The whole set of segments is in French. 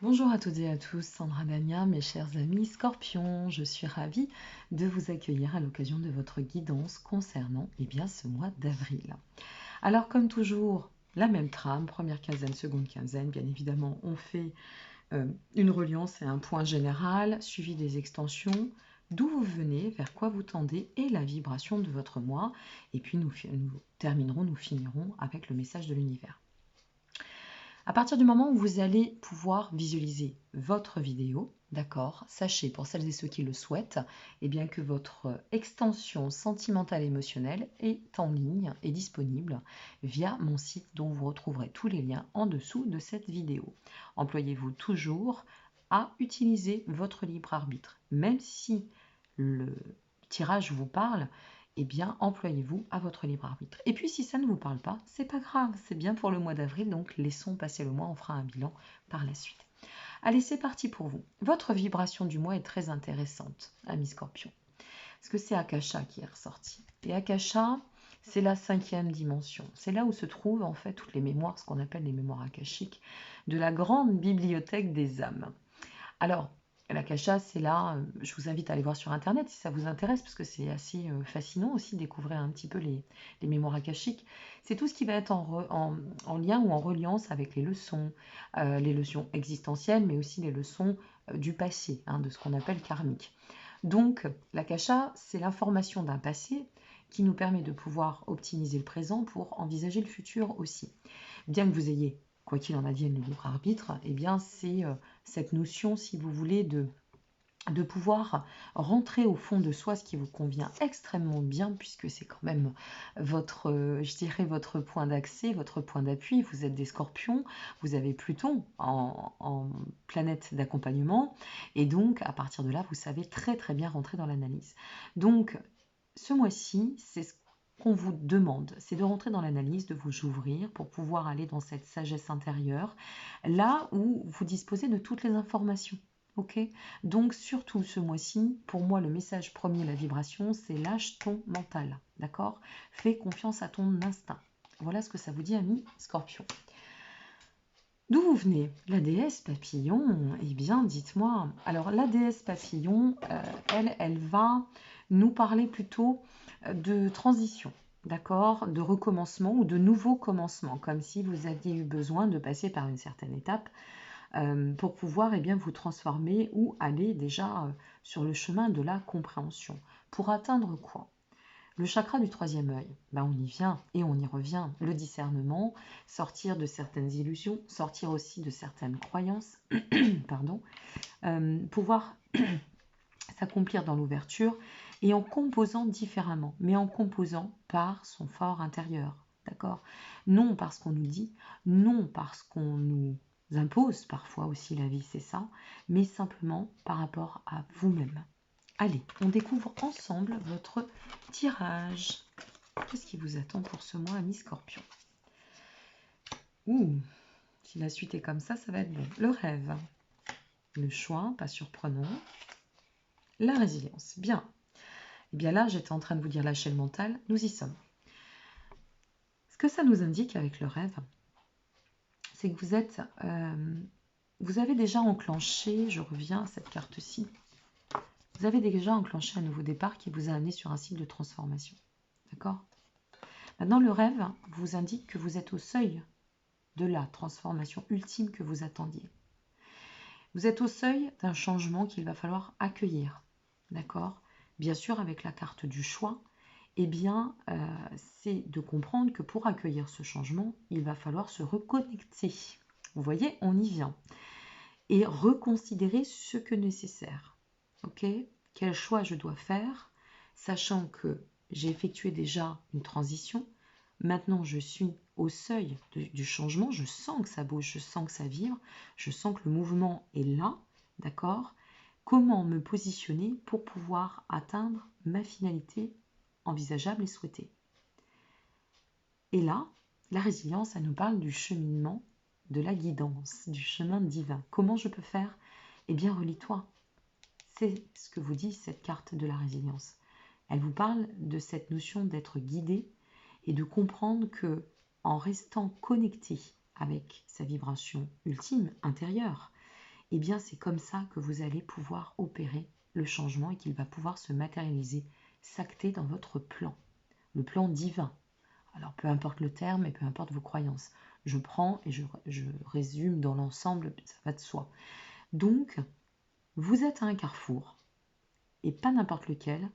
Bonjour à toutes et à tous, Sandra Dania, mes chers amis Scorpions. Je suis ravie de vous accueillir à l'occasion de votre guidance concernant ce mois d'avril. Alors comme toujours, la même trame, première quinzaine, seconde quinzaine, bien évidemment on fait une reliance et un point général, suivi des extensions, d'où vous venez, vers quoi vous tendez et la vibration de votre mois. Et puis nous finirons avec le message de l'univers. À partir du moment où vous allez pouvoir visualiser votre vidéo, d'accord, sachez pour celles et ceux qui le souhaitent, que votre extension sentimentale émotionnelle est en ligne et disponible via mon site dont vous retrouverez tous les liens en dessous de cette vidéo. Employez-vous toujours à utiliser votre libre arbitre, même si le tirage vous parle. Employez-vous à votre libre arbitre. Et puis, si ça ne vous parle pas, c'est pas grave, c'est bien pour le mois d'avril, donc laissons passer le mois, on fera un bilan par la suite. Allez, c'est parti pour vous. Votre vibration du mois est très intéressante, amis Scorpion, parce que c'est Akasha qui est ressorti. Et Akasha, c'est la 5e dimension. C'est là où se trouvent en fait toutes les mémoires, ce qu'on appelle les mémoires akashiques, de la grande bibliothèque des âmes. Alors, l'Akasha, c'est là, je vous invite à aller voir sur Internet si ça vous intéresse, parce que c'est assez fascinant aussi de découvrir un petit peu les mémoires akashiques. C'est tout ce qui va être en lien ou en reliance avec les leçons existentielles, mais aussi les leçons du passé, de ce qu'on appelle karmique. Donc, l'Akasha, c'est l'information d'un passé qui nous permet de pouvoir optimiser le présent pour envisager le futur aussi. Bien que vous ayez, quoi qu'il en advienne, le libre arbitre, c'est cette notion, si vous voulez, de pouvoir rentrer au fond de soi, ce qui vous convient extrêmement bien, puisque c'est quand même votre, votre point d'accès, votre point d'appui. Vous êtes des Scorpions, vous avez Pluton en planète d'accompagnement, et donc à partir de là, vous savez très très bien rentrer dans l'analyse. Donc, ce mois-ci, c'est ce qu'on vous demande, c'est de rentrer dans l'analyse, de vous ouvrir pour pouvoir aller dans cette sagesse intérieure, là où vous disposez de toutes les informations. Ok, donc surtout ce mois-ci, pour moi le message premier, la vibration, c'est lâche ton mental, d'accord? Fais confiance à ton instinct. Voilà ce que ça vous dit, amis Scorpion. D'où vous venez? La déesse papillon, eh bien dites-moi. Alors la déesse papillon, elle va nous parler plutôt de transition, d'accord? De recommencement ou de nouveau commencement, comme si vous aviez eu besoin de passer par une certaine étape pour pouvoir vous transformer ou aller déjà sur le chemin de la compréhension. Pour atteindre quoi? Le chakra du troisième œil, on y vient et on y revient. Le discernement, sortir de certaines illusions, sortir aussi de certaines croyances, pardon, pouvoir s'accomplir dans l'ouverture et en composant différemment, mais en composant par son fort intérieur, d'accord? Non parce qu'on nous dit, non parce qu'on nous impose parfois aussi la vie, c'est ça, mais simplement par rapport à vous-même. Allez, on découvre ensemble votre tirage. Qu'est-ce qui vous attend pour ce mois, amis Scorpion? Ouh, si la suite est comme ça va être bon. Le rêve, le choix, pas surprenant. La résilience, bien. Et bien là, j'étais en train de vous dire lâcher le mental, nous y sommes. Ce que ça nous indique avec le rêve, c'est que vous avez déjà enclenché, je reviens à cette carte-ci, vous avez déjà enclenché un nouveau départ qui vous a amené sur un cycle de transformation. D'accord? Maintenant, le rêve vous indique que vous êtes au seuil de la transformation ultime que vous attendiez. Vous êtes au seuil d'un changement qu'il va falloir accueillir. D'accord? Bien sûr, avec la carte du choix, c'est de comprendre que pour accueillir ce changement, il va falloir se reconnecter. Vous voyez, on y vient. Et reconsidérer ce que nécessaire. Ok? Quel choix je dois faire, sachant que j'ai effectué déjà une transition. Maintenant, je suis au seuil du changement. Je sens que ça bouge, je sens que ça vibre, je sens que le mouvement est là. D'accord? Comment me positionner pour pouvoir atteindre ma finalité envisageable et souhaitée? Et là, la résilience, elle nous parle du cheminement, de la guidance, du chemin divin. Comment je peux faire? Eh bien, relis-toi. C'est ce que vous dit cette carte de la résilience. Elle vous parle de cette notion d'être guidé et de comprendre que en restant connecté avec sa vibration ultime intérieure, eh bien c'est comme ça que vous allez pouvoir opérer le changement et qu'il va pouvoir se matérialiser, s'acter dans votre plan, le plan divin. Alors peu importe le terme et peu importe vos croyances, je prends et je résume dans l'ensemble, ça va de soi. Donc, vous êtes à un carrefour, et pas n'importe lequel,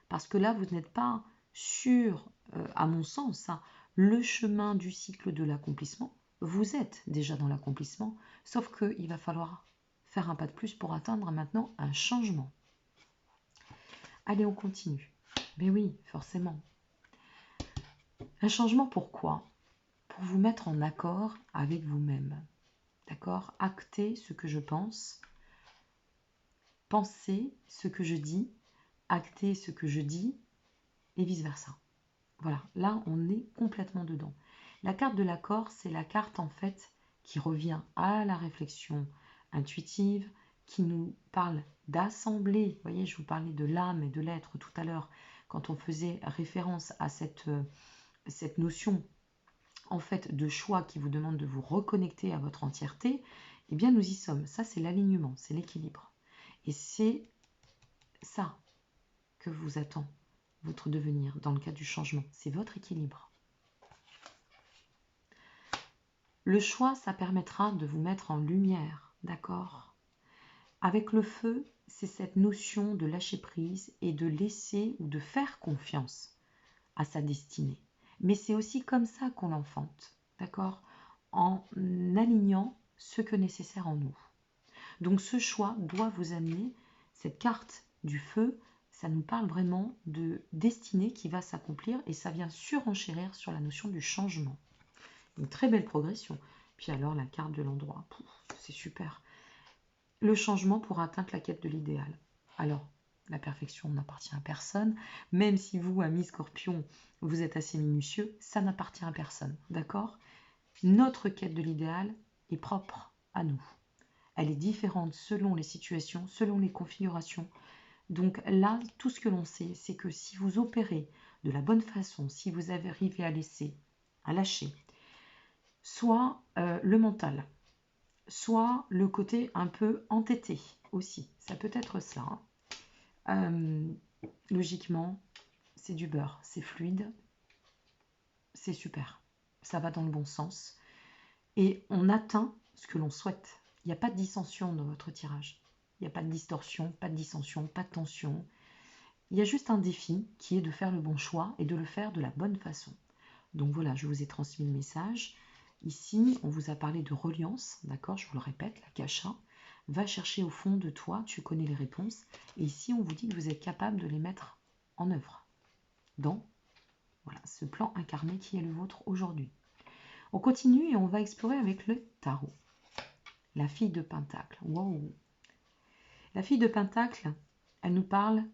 parce que là, vous n'êtes pas sur, à mon sens, hein, le chemin du cycle de l'accomplissement. Vous êtes déjà dans l'accomplissement, sauf qu'il va falloir faire un pas de plus pour atteindre maintenant un changement. Allez, on continue. Mais oui, forcément. Un changement, pourquoi? Pour vous mettre en accord avec vous-même. D'accord? Acter ce que je pense, penser ce que je dis, acter ce que je dis, et vice-versa. Voilà, là on est complètement dedans. La carte de l'accord, c'est la carte en fait qui revient à la réflexion intuitive, qui nous parle d'assembler. Vous voyez, je vous parlais de l'âme et de l'être tout à l'heure, quand on faisait référence à cette notion en fait de choix qui vous demande de vous reconnecter à votre entièreté. Eh bien nous y sommes. Ça c'est l'alignement, c'est l'équilibre. Et c'est ça que vous attend votre devenir dans le cadre du changement. C'est votre équilibre. Le choix, ça permettra de vous mettre en lumière, d'accord? Avec le feu, c'est cette notion de lâcher prise et de laisser ou de faire confiance à sa destinée. Mais c'est aussi comme ça qu'on l'enfante, d'accord? En alignant ce que nécessaire en nous. Donc ce choix doit vous amener, cette carte du feu, ça nous parle vraiment de destinée qui va s'accomplir et ça vient surenchérir sur la notion du changement. Une très belle progression. Puis alors la carte de l'endroit, c'est super. Le changement pour atteindre la quête de l'idéal. Alors, la perfection n'appartient à personne, même si vous, amis Scorpion, vous êtes assez minutieux, ça n'appartient à personne, d'accord? Notre quête de l'idéal est propre à nous. Elle est différente selon les situations, selon les configurations. Donc là, tout ce que l'on sait, c'est que si vous opérez de la bonne façon, si vous arrivez à lâcher, soit le mental, soit le côté un peu entêté aussi, ça peut être ça. Logiquement, c'est du beurre, c'est fluide, c'est super, ça va dans le bon sens. Et on atteint ce que l'on souhaite. Il n'y a pas de dissension dans votre tirage. Il n'y a pas de distorsion, pas de dissension, pas de tension. Il y a juste un défi qui est de faire le bon choix et de le faire de la bonne façon. Donc voilà, je vous ai transmis le message. Ici, on vous a parlé de reliance, d'accord? Je vous le répète, la Kasha. Va chercher au fond de toi, tu connais les réponses. Et ici, on vous dit que vous êtes capable de les mettre en œuvre dans voilà, ce plan incarné qui est le vôtre aujourd'hui. On continue et on va explorer avec le tarot. La fille de Pentacle. Wow. La fille de Pentacle, elle nous parle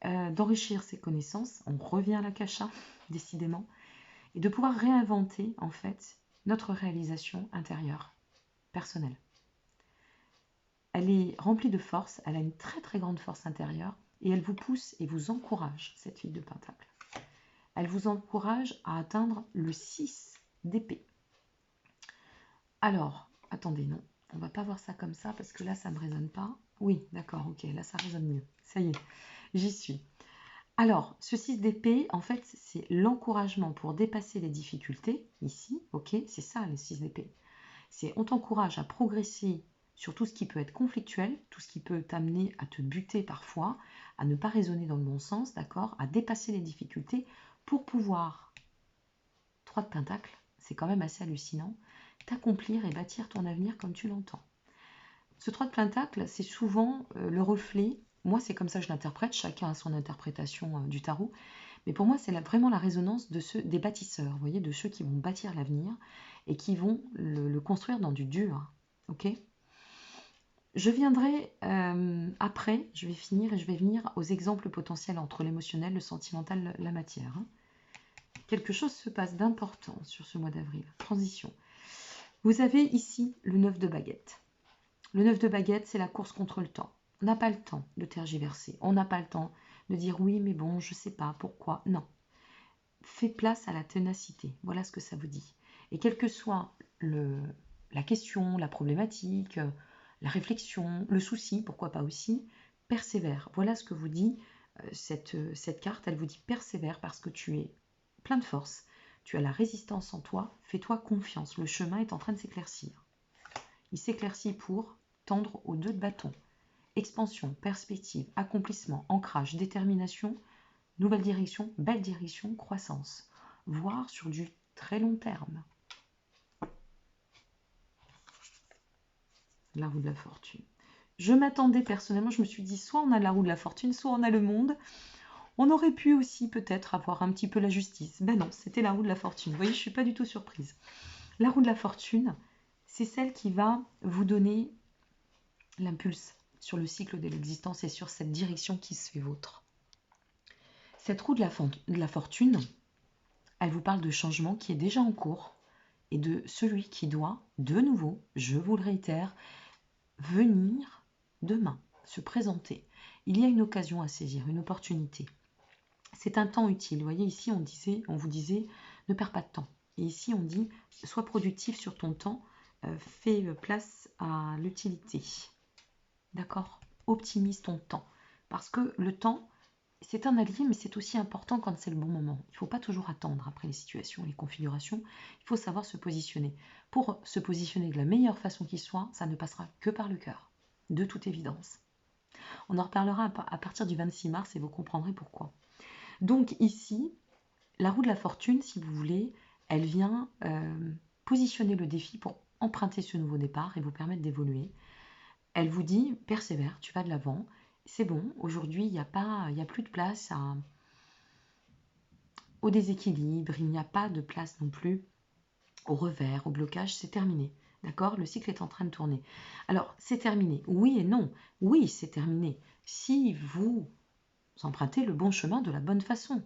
d'enrichir ses connaissances. On revient à la Kasha, décidément. Et de pouvoir réinventer, en fait, notre réalisation intérieure, personnelle. Elle est remplie de force, elle a une très très grande force intérieure, et elle vous pousse et vous encourage, cette fille de Pentacle. Elle vous encourage à atteindre le 6 d'épée. Alors, attendez, non, on va pas voir ça comme ça, parce que là, ça ne me résonne pas. Oui, d'accord, ok, là, ça résonne mieux. Ça y est, j'y suis. Alors, ce 6 d'épée, en fait, c'est l'encouragement pour dépasser les difficultés, ici, ok, c'est ça, les 6 d'épée. C'est on t'encourage à progresser sur tout ce qui peut être conflictuel, tout ce qui peut t'amener à te buter parfois, à ne pas raisonner dans le bon sens, d'accord, à dépasser les difficultés pour pouvoir, 3 de Pentacle, c'est quand même assez hallucinant, t'accomplir et bâtir ton avenir comme tu l'entends. Ce 3 de Pentacle, c'est souvent le reflet, moi c'est comme ça que je l'interprète, chacun a son interprétation du tarot, mais pour moi c'est vraiment la résonance des bâtisseurs, vous voyez, de ceux qui vont bâtir l'avenir et qui vont le construire dans du dur, ok? Je viendrai après, je vais finir et je vais venir aux exemples potentiels entre l'émotionnel, le sentimental, la matière. Quelque chose se passe d'important sur ce mois d'avril. Transition. Vous avez ici le 9 de baguette. Le 9 de baguette, c'est la course contre le temps. On n'a pas le temps de tergiverser. On n'a pas le temps de dire oui, mais bon, je ne sais pas pourquoi. Non. Fais place à la ténacité. Voilà ce que ça vous dit. Et quelle que soit la question, la problématique, la réflexion, le souci, pourquoi pas aussi, persévère. Voilà ce que vous dit cette carte, elle vous dit persévère parce que tu es plein de force, tu as la résistance en toi, fais-toi confiance, le chemin est en train de s'éclaircir. Il s'éclaircit pour tendre aux 2 de bâton. Expansion, perspective, accomplissement, ancrage, détermination, nouvelle direction, belle direction, croissance. Voire sur du très long terme. La roue de la fortune. Je m'attendais personnellement, je me suis dit soit on a la roue de la fortune, soit on a le monde. On aurait pu aussi peut-être avoir un petit peu la justice. Ben non, c'était la roue de la fortune. Vous voyez, je ne suis pas du tout surprise. La roue de la fortune, c'est celle qui va vous donner l'impulse sur le cycle de l'existence et sur cette direction qui se fait vôtre. Cette roue de la fortune, elle vous parle de changement qui est déjà en cours et de celui qui doit, de nouveau, je vous le réitère, venir demain, se présenter. Il y a une occasion à saisir, une opportunité. C'est un temps utile. Vous voyez, ici, on vous disait, ne perds pas de temps. Et ici, on dit, sois productif sur ton temps, fais place à l'utilité. D'accord? Optimise ton temps. Parce que le temps, c'est un allié, mais c'est aussi important quand c'est le bon moment. Il ne faut pas toujours attendre après les situations, les configurations. Il faut savoir se positionner. Pour se positionner de la meilleure façon qui soit, ça ne passera que par le cœur, de toute évidence. On en reparlera à partir du 26 mars et vous comprendrez pourquoi. Donc ici, la roue de la fortune, si vous voulez, elle vient positionner le défi pour emprunter ce nouveau départ et vous permettre d'évoluer. Elle vous dit, persévère, tu vas de l'avant. C'est bon, aujourd'hui, il n'y a plus de place au déséquilibre, il n'y a pas de place non plus au revers, au blocage, c'est terminé. D'accord? Le cycle est en train de tourner. Alors, c'est terminé. Oui et non. Oui, c'est terminé. Si vous empruntez le bon chemin de la bonne façon.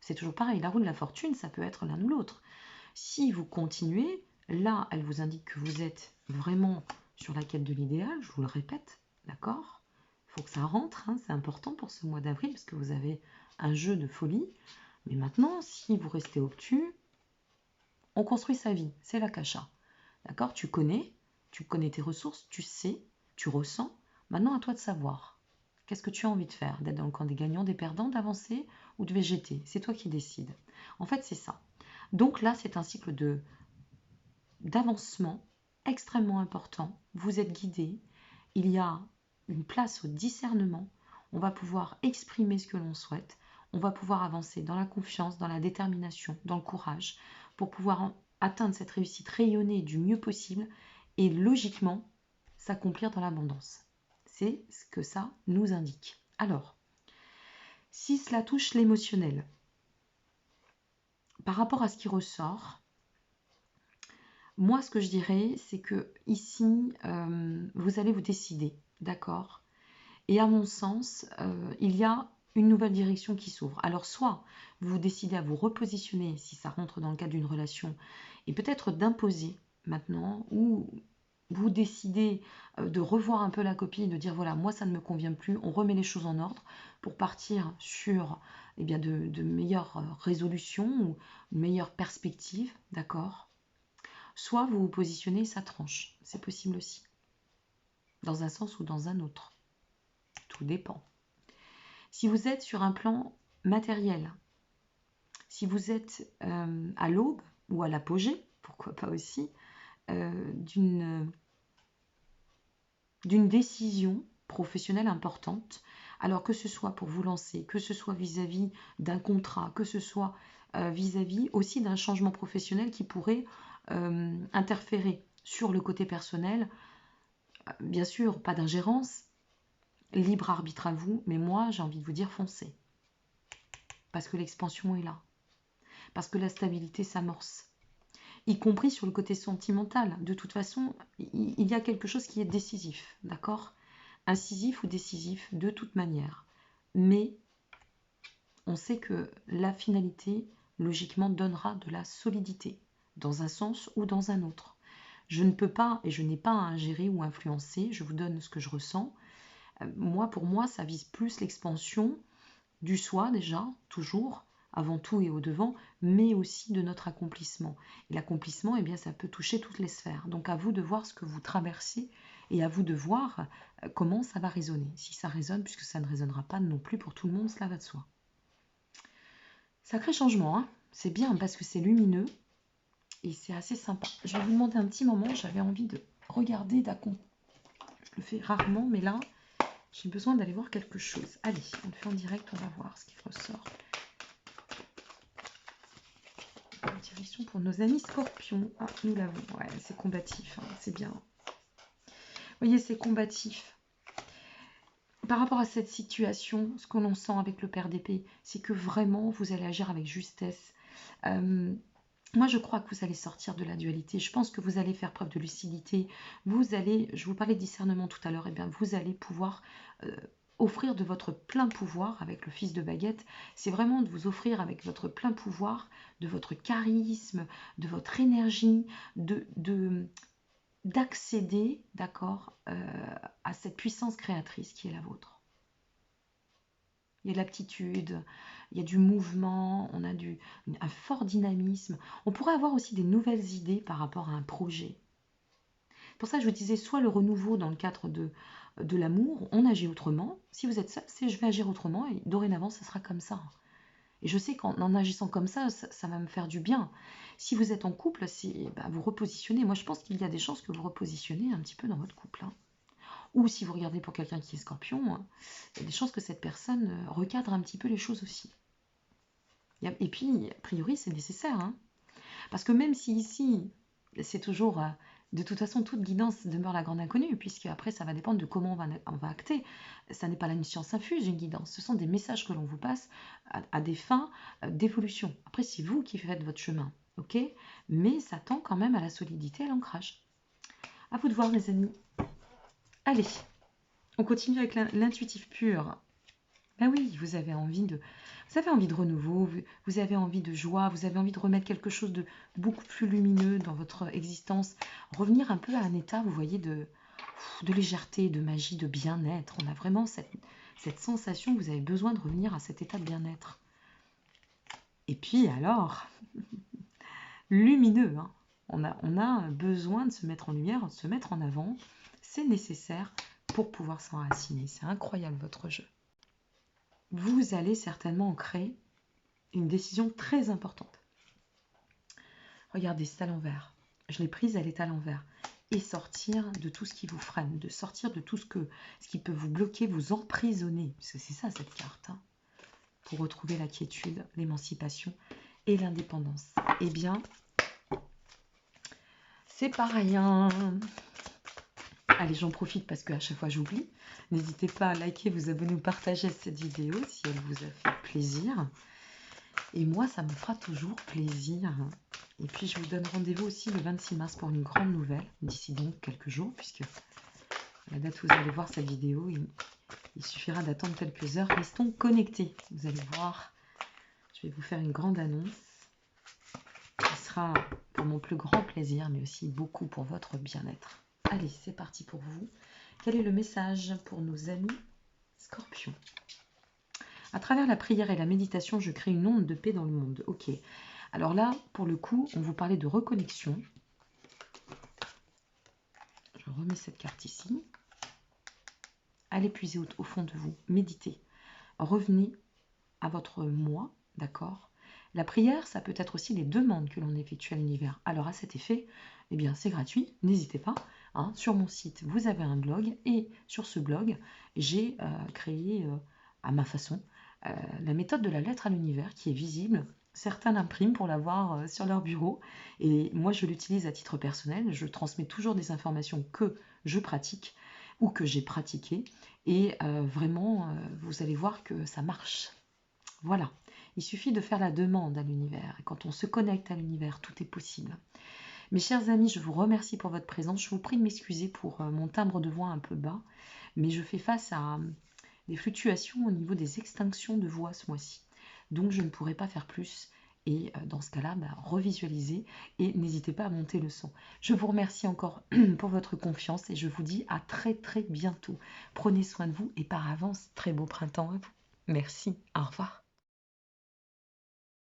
C'est toujours pareil, la roue de la fortune, ça peut être l'un ou l'autre. Si vous continuez, là, elle vous indique que vous êtes vraiment sur la quête de l'idéal, je vous le répète, d'accord? Il faut que ça rentre, hein, c'est important pour ce mois d'avril, parce que vous avez un jeu de folie. Mais maintenant, si vous restez obtus, on construit sa vie, c'est l'akasha. D'accord? Tu connais tes ressources, tu sais, tu ressens. Maintenant, à toi de savoir. Qu'est-ce que tu as envie de faire? D'être dans le camp des gagnants, des perdants, d'avancer ou de végéter? C'est toi qui décides. En fait, c'est ça. Donc là, c'est un cycle d'avancement extrêmement important. Vous êtes guidé. Il y a une place au discernement. On va pouvoir exprimer ce que l'on souhaite. On va pouvoir avancer dans la confiance, dans la détermination, dans le courage, pour pouvoir atteindre cette réussite rayonnée du mieux possible et logiquement s'accomplir dans l'abondance. C'est ce que ça nous indique. Alors, si cela touche l'émotionnel, par rapport à ce qui ressort, moi ce que je dirais, c'est que ici, vous allez vous décider, d'accord? Et à mon sens, il y a une nouvelle direction qui s'ouvre. Alors soit vous décidez à vous repositionner, si ça rentre dans le cadre d'une relation, et peut-être d'imposer maintenant, ou vous décidez de revoir un peu la copie, de dire voilà, moi ça ne me convient plus, on remet les choses en ordre pour partir sur de meilleures résolutions ou une meilleure perspective, d'accord? Soit vous vous positionnez, ça tranche, c'est possible aussi, dans un sens ou dans un autre, tout dépend. Si vous êtes sur un plan matériel, si vous êtes à l'aube ou à l'apogée, pourquoi pas aussi, d'une décision professionnelle importante, alors que ce soit pour vous lancer, que ce soit vis-à-vis d'un contrat, que ce soit vis-à-vis aussi d'un changement professionnel qui pourrait interférer sur le côté personnel. Bien sûr, pas d'ingérence, libre arbitre à vous, mais moi j'ai envie de vous dire foncez. Parce que l'expansion est là. Parce que la stabilité s'amorce. Y compris sur le côté sentimental. De toute façon, il y a quelque chose qui est décisif, d'accord? Incisif ou décisif, de toute manière. Mais on sait que la finalité, logiquement, donnera de la solidité, dans un sens ou dans un autre. Je ne peux pas, et je n'ai pas à ingérer ou influencer, je vous donne ce que je ressens. Moi, pour moi, ça vise plus l'expansion du soi déjà, toujours, avant tout et au devant, mais aussi de notre accomplissement. Et l'accomplissement, eh bien, ça peut toucher toutes les sphères. Donc à vous de voir ce que vous traversez Et à vous de voir comment ça va résonner. Si ça résonne, puisque ça ne résonnera pas non plus pour tout le monde, cela va de soi. Sacré changement, hein. C'est bien parce que c'est lumineux et c'est assez sympa. Je vais vous demander un petit moment, j'avais envie de regarder Dacon. Je le fais rarement, mais là, j'ai besoin d'aller voir quelque chose. Allez, on le fait en direct, on va voir ce qui ressort. En direction pour nos amis scorpions. Ah, nous l'avons. Ouais, c'est combatif, hein, c'est bien. Vous voyez, c'est combatif. Par rapport à cette situation, ce que l'on sent avec le père d'épée, c'est que vraiment, vous allez agir avec justesse. Moi, je crois que vous allez sortir de la dualité. Je pense que vous allez faire preuve de lucidité. Vous allez, je vous parlais de discernement tout à l'heure, et bien vous allez pouvoir offrir de votre plein pouvoir avec le fils de baguette. C'est vraiment de vous offrir avec votre plein pouvoir, de votre charisme, de votre énergie, d'accéder, d'accord, à cette puissance créatrice qui est la vôtre. Il y a de l'aptitude, il y a du mouvement, on a un fort dynamisme. On pourrait avoir aussi des nouvelles idées par rapport à un projet. Pour ça, je vous disais, soit le renouveau dans le cadre de l'amour, on agit autrement. Si vous êtes seul, c'est je vais agir autrement et dorénavant, ça sera comme ça. Et je sais qu'en agissant comme ça, ça va me faire du bien. Si vous êtes en couple, c'est vous repositionnez. Moi, je pense qu'il y a des chances que vous repositionnez un petit peu dans votre couple. Hein. Ou si vous regardez pour quelqu'un qui est scorpion, hein, il y a des chances que cette personne recadre un petit peu les choses aussi. Et puis, a priori, c'est nécessaire. Hein. Parce que même si ici, c'est toujours... de toute façon, toute guidance demeure la grande inconnue, puisque après, ça va dépendre de comment on va acter. Ça n'est pas une science infuse, une guidance. Ce sont des messages que l'on vous passe à des fins d'évolution. Après, c'est vous qui faites votre chemin, ok? Mais ça tend quand même à la solidité, à l'ancrage. À vous de voir, mes amis. Allez, on continue avec l'intuitif pur. Ben oui, vous avez envie de renouveau, vous avez envie de joie, vous avez envie de remettre quelque chose de beaucoup plus lumineux dans votre existence, revenir un peu à un état, vous voyez, de légèreté, de magie, de bien-être. On a vraiment cette sensation que vous avez besoin de revenir à cet état de bien-être. Et puis alors, lumineux, hein. On a besoin de se mettre en lumière, de se mettre en avant. C'est nécessaire pour pouvoir s'enraciner. C'est incroyable votre jeu. Vous allez certainement en créer une décision très importante. Regardez, c'est à l'envers. Je l'ai prise, elle est à l'envers. Et sortir de tout ce qui vous freine, de sortir de tout ce qui peut vous bloquer, vous emprisonner. Parce que c'est ça cette carte. Hein, pour retrouver la quiétude, l'émancipation et l'indépendance. Eh bien, c'est pas rien. Allez, j'en profite parce qu'à chaque fois j'oublie. N'hésitez pas à liker, vous abonner ou partager cette vidéo si elle vous a fait plaisir. Et moi, ça me fera toujours plaisir. Et puis, je vous donne rendez-vous aussi le 26 mars pour une grande nouvelle. D'ici donc quelques jours, puisque la date où vous allez voir cette vidéo, il suffira d'attendre quelques heures. Restons connectés. Vous allez voir, je vais vous faire une grande annonce qui sera pour mon plus grand plaisir, mais aussi beaucoup pour votre bien-être. Allez, c'est parti pour vous. Quel est le message pour nos amis Scorpions? À travers la prière et la méditation, je crée une onde de paix dans le monde. Ok. Alors là, pour le coup, on vous parlait de reconnexion. Je remets cette carte ici. Allez puiser au fond de vous. Méditez. Revenez à votre moi, d'accord? La prière, ça peut être aussi les demandes que l'on effectue à l'univers. Alors à cet effet, eh bien c'est gratuit, n'hésitez pas. Hein. Sur mon site, vous avez un blog et sur ce blog, j'ai créé à ma façon la méthode de la lettre à l'univers qui est visible. Certains l'impriment pour l'avoir sur leur bureau et moi je l'utilise à titre personnel. Je transmets toujours des informations que je pratique ou que j'ai pratiquées et vraiment vous allez voir que ça marche. Voilà, il suffit de faire la demande à l'univers et quand on se connecte à l'univers, tout est possible. Mes chers amis, je vous remercie pour votre présence. Je vous prie de m'excuser pour mon timbre de voix un peu bas, mais je fais face à des fluctuations au niveau des extinctions de voix ce mois-ci. Donc je ne pourrai pas faire plus et dans ce cas-là, revisualisez et n'hésitez pas à monter le son. Je vous remercie encore pour votre confiance et je vous dis à très très bientôt. Prenez soin de vous et par avance, très beau printemps à vous. Merci, au revoir.